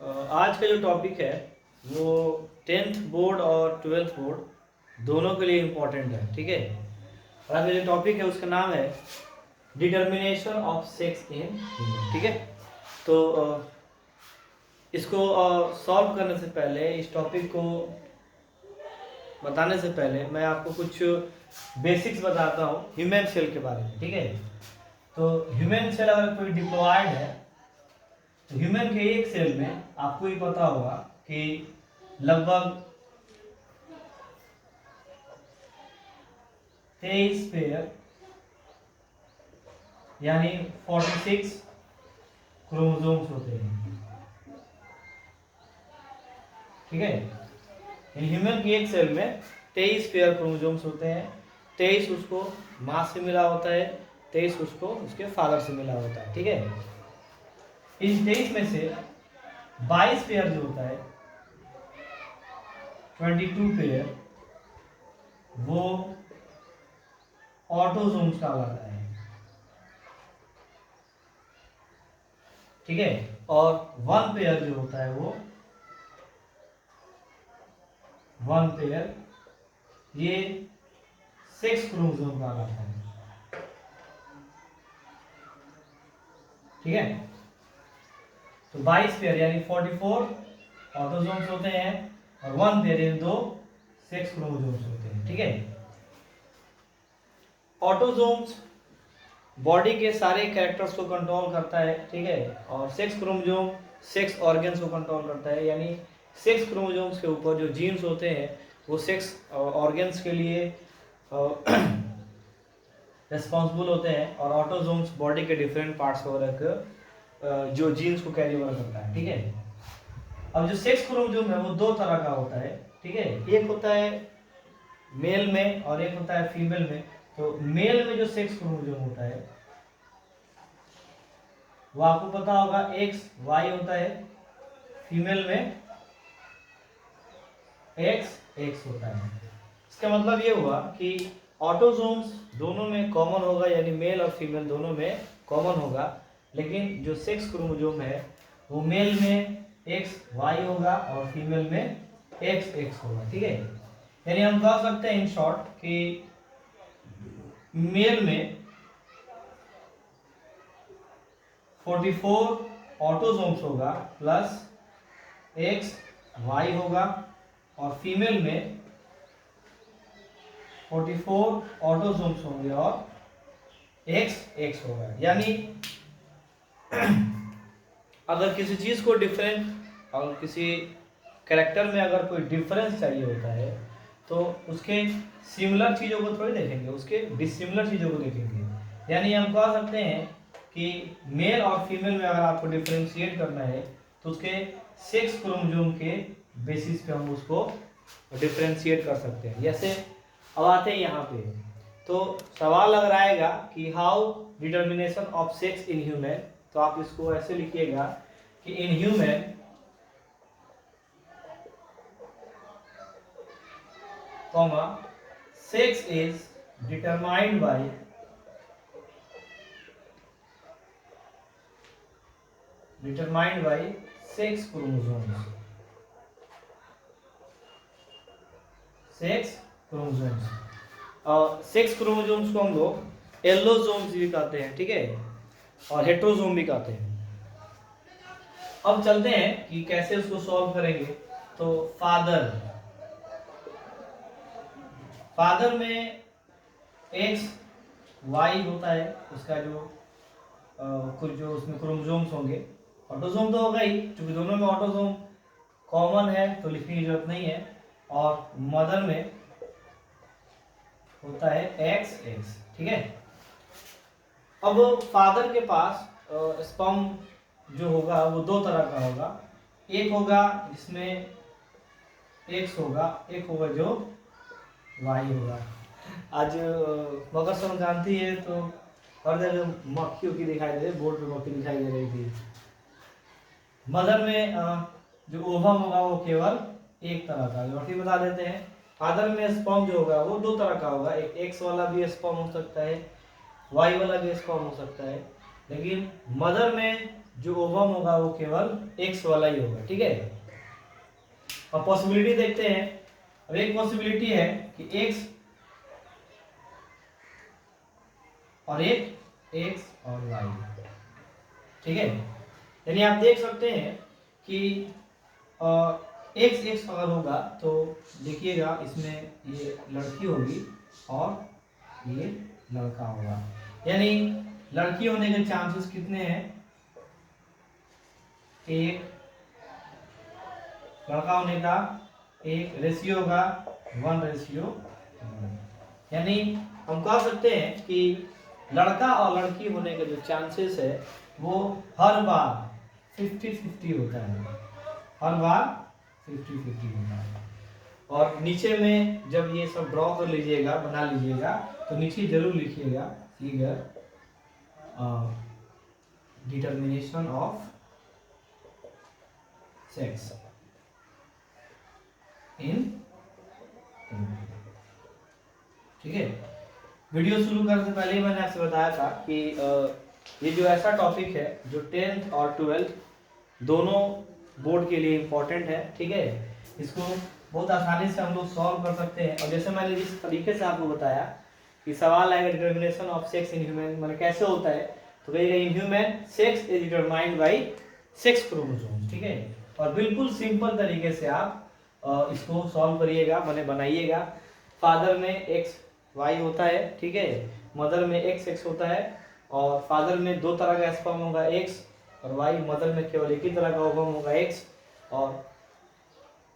आज का जो टॉपिक है वो 10th बोर्ड और 12th बोर्ड दोनों के लिए इम्पोर्टेंट है। ठीक है, और आज का जो टॉपिक है उसका नाम है determination of sex in human. ठीक है, तो इसको सॉल्व करने से पहले, इस टॉपिक को बताने से पहले मैं आपको कुछ बेसिक्स बताता हूँ ह्यूमन सेल के बारे में। ठीक है, तो ह्यूमन सेल अगर कोई डिप्लॉयड है तो ह्यूमन के एक सेल में आपको ही पता होगा कि लगभग 23 पेयर यानी 46 क्रोमोसोम्स होते हैं। ठीक है, ह्यूमन की एक सेल में 23 पेयर क्रोमोसोम्स होते हैं। 23 उसको माँ से मिला होता है, 23 उसको उसके फादर से मिला होता है। ठीक है, इन 23 में से 22 पेयर जो होता है, 22 पेयर, वो ऑटोसोम्स कहलाता है। ठीक है, और 1 पेयर जो होता है वो 1 पेयर ये सेक्स क्रोमोसोम कहलाता है। ठीक है, तो 22 पेयर यानी 44 ऑटोसोम्स होते हैं और 1 पेयर यानी 2 सेक्स क्रोमोसोम्स होते हैं। ठीक है, ऑटोसोम्स बॉडी के सारे कैरेक्टर्स को कंट्रोल करता है। ठीक है, और सेक्स क्रोमोसोम सेक्स ऑर्गन्स को कंट्रोल करता है, यानी सेक्स क्रोमोसोम्स के ऊपर जो जीन्स होते हैं वो सेक्स ऑर्गन्स के लिए रिस्पॉन्सिबल होते हैं, और ऑटोसोम्स बॉडी के डिफरेंट पार्ट्स को जो जीन्स को कैरी ओवर करता है। ठीक है, अब जो सेक्स क्रोमोसोम है वो 2 तरह का होता है। ठीक है, एक होता है मेल में और एक होता है फीमेल में। तो मेल में जो सेक्स क्रोमोसोम होता है वो आपको पता होगा एक्स वाई होता है, फीमेल में एक्स एक्स होता है। इसका मतलब ये हुआ कि ऑटोसोम्स दोनों में कॉमन होगा, यानी मेल और फीमेल दोनों में कॉमन होगा, लेकिन जो सेक्स क्रोमोसोम है वो मेल में एक्स वाई होगा और फीमेल में एक्स एक्स होगा। ठीक है, यानी हम कह सकते हैं इन शॉर्ट कि मेल में 44 ऑटोसोम्स होगा प्लस एक्स वाई होगा, और फीमेल में 44 ऑटोसोम्स होंगे और एक्स एक्स होगा। यानी अगर किसी चीज को डिफरेंट, अगर किसी कैरेक्टर में अगर कोई डिफरेंस चाहिए होता है तो उसके सिमिलर चीज़ों को थोड़ी देखेंगे, उसके डिसिमिलर चीज़ों को देखेंगे। यानी हम कह सकते हैं कि मेल और फीमेल में अगर आपको डिफरेंशिएट करना है तो उसके सेक्स क्रोमोसोम के बेसिस पे हम उसको डिफरेंशिएट कर सकते हैं। जैसे अब आते हैं यहाँ पे, तो सवाल अगर आएगा कि how determination of sex in human, तो आप इसको ऐसे लिखिएगा कि in human comma sex is determined by sex chromosomes। Sex chromosomes, और सेक्स क्रोमोसोम्स को हम लोग एलोसोम्स भी कहते हैं। ठीक है, और हेट्रोसोम भी कहते हैं। अब चलते हैं कि कैसे उसको सॉल्व करेंगे। तो फादर में एक्स वाई होता है, उसका जो कुछ जो उसमें क्रोमोसोम्स होंगे, ऑटोसोम तो होगा ही, क्योंकि दोनों में ऑटोसोम कॉमन है तो लिखने की जरूरत नहीं है। और मदर में होता है एक्स एक्स। ठीक है, अब फादर के पास स्पर्म जो होगा वो 2 तरह का होगा। एक होगा जिसमें एक्स होगा, एक होगा जो वाई होगा। आज मकर संक्रांति है तो हर जगह मक्खियों की दिखाई दे रही, बोर्ड पे मक्खी दिखाई दे रही थी। मदर में जो ओवम होगा वो केवल एक तरह का, जो फिर बता देते हैं। फादर में स्पर्म जो होगा वो 2 तरह का होगा, एक एक्स वाला भी स्पर्म हो सकता है, वाई वाला भी स्पर्म हो सकता है। लेकिन मदर में जो ओवम होगा वो केवल एक्स वाला ही होगा, ठीक है। और पॉसिबिलिटी देखते हैं। अब एक पॉसिबिलिटी है कि एक्स और एक्स और वाई, ठीक है। यानी आप देख सकते हैं कि एक्स एक्स अगर होगा तो देखिएगा इसमें ये लड़की होगी और ये लड़का होगा। यानी लड़की होने के चांसेस कितने हैं, एक, लड़का होने का एक, रेशियो होगा 1:1। यानी हम कह सकते हैं कि लड़का और लड़की होने के जो चांसेस है वो हर बार 50-50 होता है, हर बार 50-50 होता है। और नीचे में जब ये सब ड्रॉ कर लीजिएगा, बना लीजिएगा, तो नीचे जरूर लिखिएगा फिगर डिटर्मिनेशन ऑफ सेक्स इन, ठीक है। वीडियो शुरू करने से पहले ही मैंने आपसे बताया था कि ये जो ऐसा टॉपिक है जो 10th और 12th दोनों बोर्ड के लिए इम्पोर्टेंट है, ठीक है। इसको बहुत आसानी से हम लोग सॉल्व कर सकते हैं। और जैसे मैंने जिस तरीके से आपको बताया कि सवाल आएगा determination of sex in human, मैंने कैसे होता है, तो कहेगा in human sex is determined by sex chromosome, ठीक है। और बिल्कुल सिंपल तरीके से आप इसको सॉल्व करिएगा, मैंने बनाइएगा। फादर में एक्स वाई होता है, ठीक है, मदर में एक्स एक्स होता है, और फादर में दो तरह का स्पर्म होगा एक्स और वाई, मदर में केवल एक ही तरह का ओवम होगा एक्स, और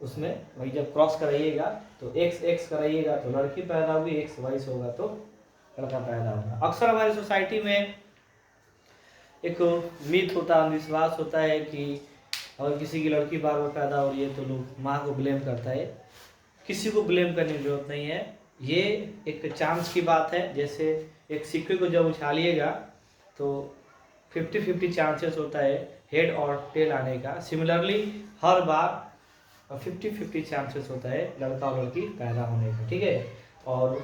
उसमें वही जब क्रॉस कराइएगा तो एक्स एक्स कराइएगा तो लड़की पैदा होगी, एक्स वाई से होगा तो लड़का पैदा होगा। अक्सर हमारी सोसाइटी में एक मिथ होता है, अंधविश्वास होता है कि अगर किसी की लड़की बार बार पैदा हो रही है तो लोग माँ को ब्लेम करता है। किसी को ब्लेम करने की जरूरत नहीं है, ये एक चांस की बात है। जैसे एक सिक्के को जब उछालिएगा तो 50-50 चांसेस होता है हेड और टेल आने का। सिमिलरली हर बार 50-50 चांसेस होता है लड़का और लड़की पैदा होने का, ठीक है। और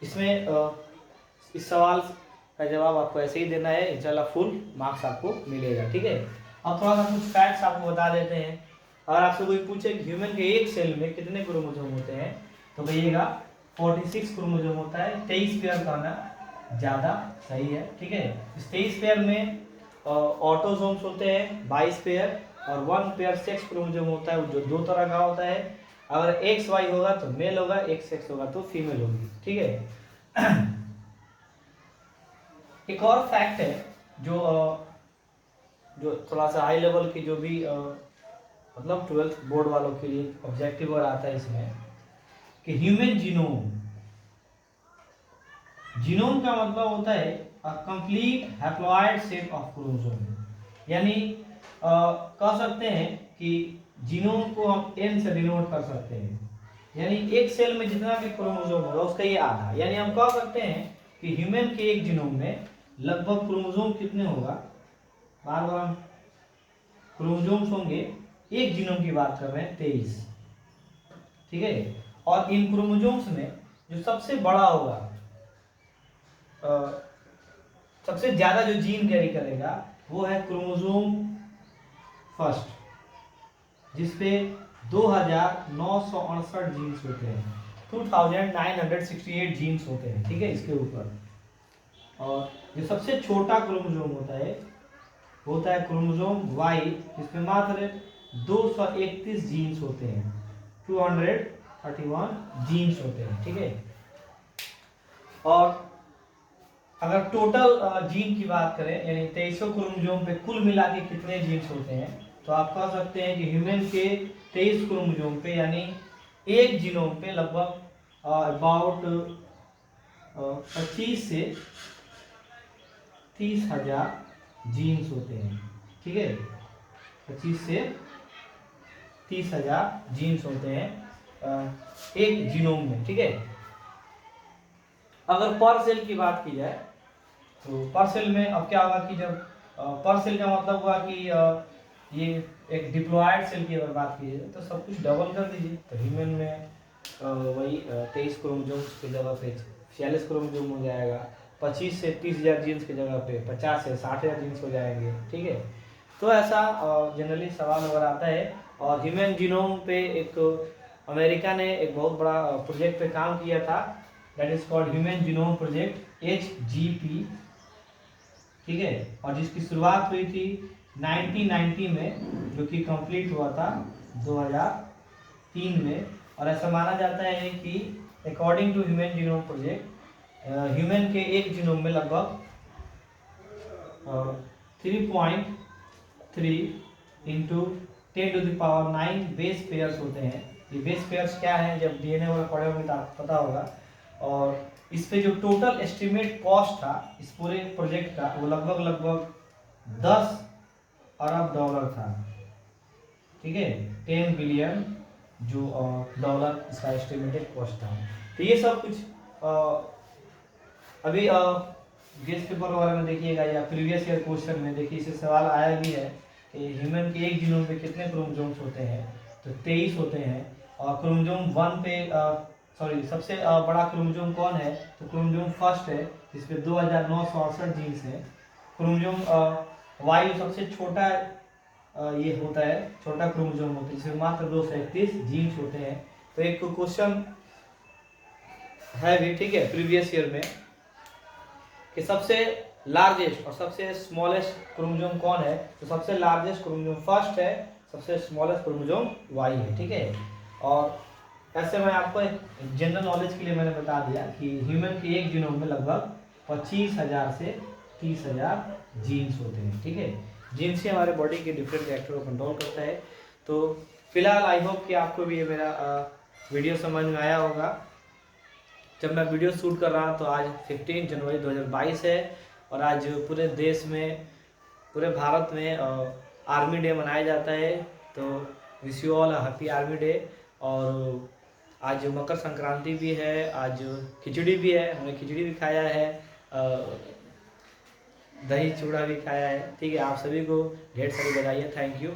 इसमें इस सवाल का जवाब आपको ऐसे ही देना है, इंशाल्लाह फुल मार्क्स आपको मिलेगा, ठीक है। अब थोड़ा सा कुछ फैक्ट्स आपको बता देते हैं। अगर आपसे कोई पूछे कि ह्यूमन के एक सेल में कितने क्रोमोसोम होते हैं, तो कहिएगा 46 क्रोमोसोम होता है। 23 पेयर कहना ज़्यादा सही है, ठीक है। इस 23 पेयर में ऑटोसोम्स होते हैं 22 पेयर, और 1 पेयर सेक्स क्रोमोसोम होता है जो दो तरह का होता है। अगर एक्स वाई होगा तो मेल होगा, एक्स एक्स होगा तो फीमेल होगी, ठीक है। एक और फैक्ट है जो थोड़ा सा हाई लेवल की, जो भी मतलब 12th बोर्ड वालों के लिए ऑब्जेक्टिव और आता है इसमें, कि ह्यूमन जीनोम, जीनोम का मतलब होता है complete haploid set of chromosome. यानी कह सकते हैं कि जीनोम को हम एन से डिनोट कर सकते हैं, यानी एक सेल में जितना भी क्रोमोसोम होगा उसका ये आधा। यानी हम कह सकते हैं कि ह्यूमन के एक जीनोम में लगभग क्रोमोसोम कितने होगा, बार बार हम क्रोमोसोम्स होंगे, एक जीनोम की बात कर रहे हैं 23, ठीक है। और इन क्रोमोसोम्स में जो सबसे बड़ा होगा, सबसे ज्यादा जो जीन कैरी करेगा वो है क्रोमोसोम फर्स्ट, जिसपे 2968 जीन्स होते हैं, 2968 जीन्स होते हैं, ठीक है, इसके ऊपर। और जो सबसे छोटा क्रोमोसोम होता है क्रोमोसोम वाई, जिसमें मात्र 231 जीन्स होते हैं, 231 जीन्स होते हैं, ठीक है। और अगर टोटल जीन की बात करें, यानी 2300 क्रोमोसोम पे कुल मिला के कितने जीन्स होते हैं, तो आप कह सकते हैं कि ह्यूमन के 23 क्रोमोसोम पे, यानी एक जीनोम पे लगभग अबाउट 25 से 30 हजार जीन्स होते हैं, ठीक है। 25 से 30 हजार जीन्स होते हैं एक जीनोम में, ठीक है। अगर पर सेल की बात की जाए तो पर सेल में अब क्या होगा कि जब पर सेल का मतलब हुआ कि ये एक डिप्लॉयड सेल की अगर बात की जाए तो सब कुछ डबल कर दीजिए, तो ह्यूमन में वही 23 क्रोमोसोम्स की जगह पे 46 क्रोमोसोम हो जाएगा। 25 से 30,000 जीन्स की जगह पे 50 से 60,000 जीन्स हो जाएंगे, ठीक है। तो ऐसा जनरली सवाल वगैरह आता है। और ह्यूमन जीनोम पे एक अमेरिका ने एक बहुत बड़ा प्रोजेक्ट पे काम किया था, that is called human genome project HGP, ठीक है। और जिसकी शुरुआत हुई थी 1990 में, जो कि कंप्लीट हुआ था 2003 में। और ऐसा माना जाता है कि according to human genome project, human के एक जीनोम में लगभग 3.3 इंटू 10⁹ बेस पेयर्स होते हैं। ये बेस पेयर्स क्या है, जब DNA वगैरह पढ़े होंगे तो आपको पता होगा। और इस पे जो टोटल एस्टिमेट कॉस्ट था इस पूरे प्रोजेक्ट का, वो लगभग 10 अरब डॉलर था, ठीक है। 10 बिलियन जो डॉलर इसका एस्टिमेटेड कॉस्ट था। तो ये सब कुछ अभी गेस्ट पेपर वगैरह में देखिएगा या प्रीवियस ईयर क्वेश्चन में देखिए, इससे सवाल आया भी है कि ह्यूमन के एक जीनोम पे कितने क्रोमोसोम्स होते हैं, तो 23 होते हैं। और क्रोमोसोम 1 पे सबसे बड़ा क्रोमोसोम कौन है, तो क्रोमोसोम फर्स्ट है, जिसपे 2968 जीन्स हैं। क्रोमोसोम वाई सबसे छोटा ये होता है, छोटा क्रोमोसोम होता है, जिसमें मात्र 231 जीन्स होते हैं। तो एक क्वेश्चन है भी, ठीक है, प्रीवियस ईयर में, कि सबसे लार्जेस्ट और सबसे स्मॉलेस्ट क्रोमोसोम कौन है, तो सबसे लार्जेस्ट क्रोमोसोम फर्स्ट है, सबसे स्मॉलेस्ट क्रोमोसोम वाई है, ठीक है। और ऐसे मैं आपको जनरल नॉलेज के लिए मैंने बता दिया कि ह्यूमन के एक जीनोम में लगभग 25,000 से 30,000 जीन्स होते हैं, ठीक है। जीन्स से हमारे बॉडी के डिफरेंट रिएक्टर को कंट्रोल करता है। तो फिलहाल आई होप कि आपको भी ये मेरा वीडियो समझ में आया होगा। जब मैं वीडियो शूट कर रहा हूँ तो आज 15 जनवरी 2022 है, और आज पूरे देश में, पूरे भारत में आर्मी डे मनाया जाता है। तो wish you all happy army day. और आज मकर संक्रांति भी है, आज खिचड़ी भी है, हमने खिचड़ी भी खाया है, दही चूड़ा भी खाया है, ठीक है। आप सभी को ढेर सारी बधाई है, थैंक यू।